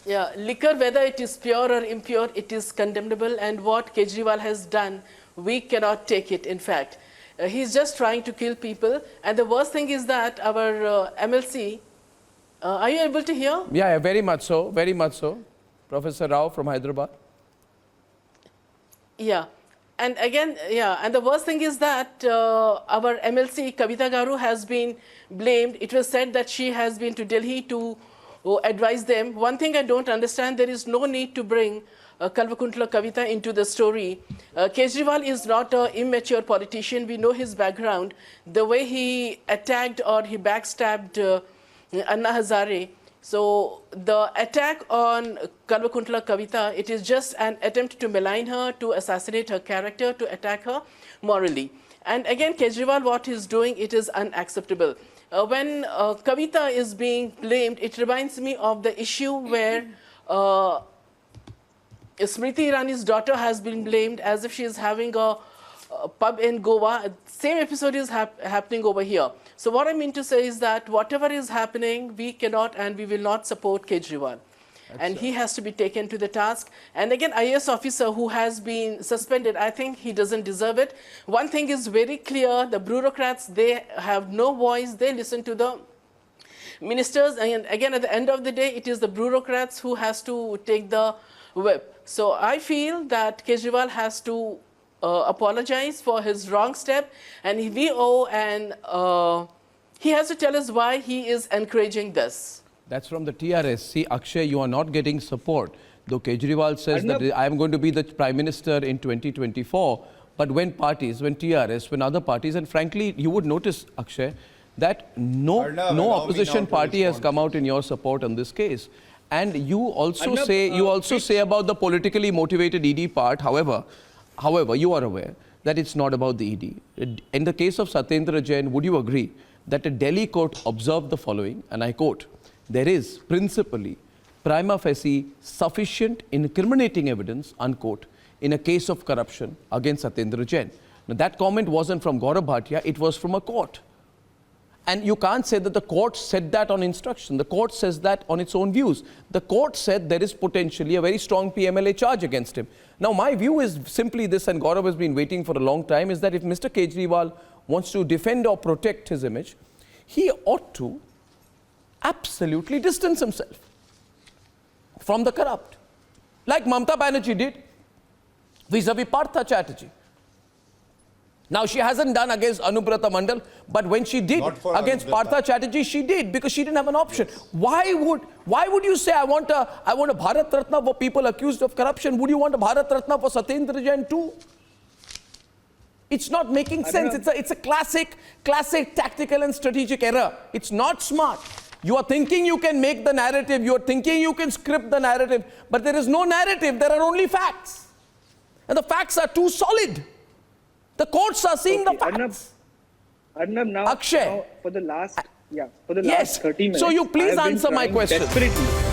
Yeah, liquor, whether it is pure or impure, it is condemnable, and what Kejriwal has done, we cannot take it, in fact. He's just trying to kill people, and the worst thing is that our MLC, are you able to hear? Yeah, very much so, very much so. Professor Rao from Hyderabad. Yeah. And again, yeah, and the worst thing is that our MLC, Kavita Garu, has been blamed. It was said that she has been to Delhi to advise them. One thing I don't understand, there is no need to bring Kalvakuntla Kavita into the story. Kejriwal is not an immature politician. We know his background. The way he attacked or he backstabbed Anna Hazare. So the attack on Kalvakuntla Kavita, it is just an attempt to malign her, to assassinate her character, to attack her morally. And again, Kejriwal, what he's doing, it is unacceptable. When Kavita is being blamed, it reminds me of the issue where Smriti Irani's daughter has been blamed as if she is having a pub in Goa. Same episode is happening over here. So what I mean to say is that whatever is happening, we cannot and we will not support Kejriwal. And he has to be taken to the task. And again, IAS officer who has been suspended, I think he doesn't deserve it. One thing is very clear, the bureaucrats, they have no voice. They listen to the ministers. And again, at the end of the day, it is the bureaucrats who has to take the whip. So I feel that Kejriwal has to apologize for his wrong step, and we owe, and he has to tell us why he is encouraging this. That's from the TRS. See, Akshay, you are not getting support. Though Kejriwal says that I am going to be the Prime Minister in 2024, but when parties, when TRS, when other parties, and frankly, you would notice, Akshay, that no opposition party has come out in your support on this case. And you also say about the politically motivated ED part, however, you are aware that it's not about the ED. In the case of Satyendra Jain, would you agree that a Delhi court observed the following, and I quote, "There is principally prima facie sufficient incriminating evidence," unquote, in a case of corruption against Satyendra Jain. Now that comment wasn't from Gaurav Bhatia, it was from a court. And you can't say that the court said that on instruction. The court says that on its own views. The court said there is potentially a very strong PMLA charge against him. Now, my view is simply this, and Gaurav has been waiting for a long time, is that if Mr. Kejriwal wants to defend or protect his image, he ought to absolutely distance himself from the corrupt. Like Mamata Banerjee did vis-a-vis Partha Chatterjee. Now, she hasn't done against Anubrata Mandal, but when she did against Partha Chatterjee, she did, because she didn't have an option. Yes. Why would you say, I want a Bharat Ratna for people accused of corruption? Would you want a Bharat Ratna for Satyendra Jain too? It's not making sense. It's a classic tactical and strategic error. It's not smart. You are thinking you can make the narrative. You are thinking you can script the narrative, but there is no narrative. There are only facts. And the facts are too solid. The courts are seeing the facts. Arnab, now, Akshay. now for the last 30 minutes. So you please answer my question. Desperately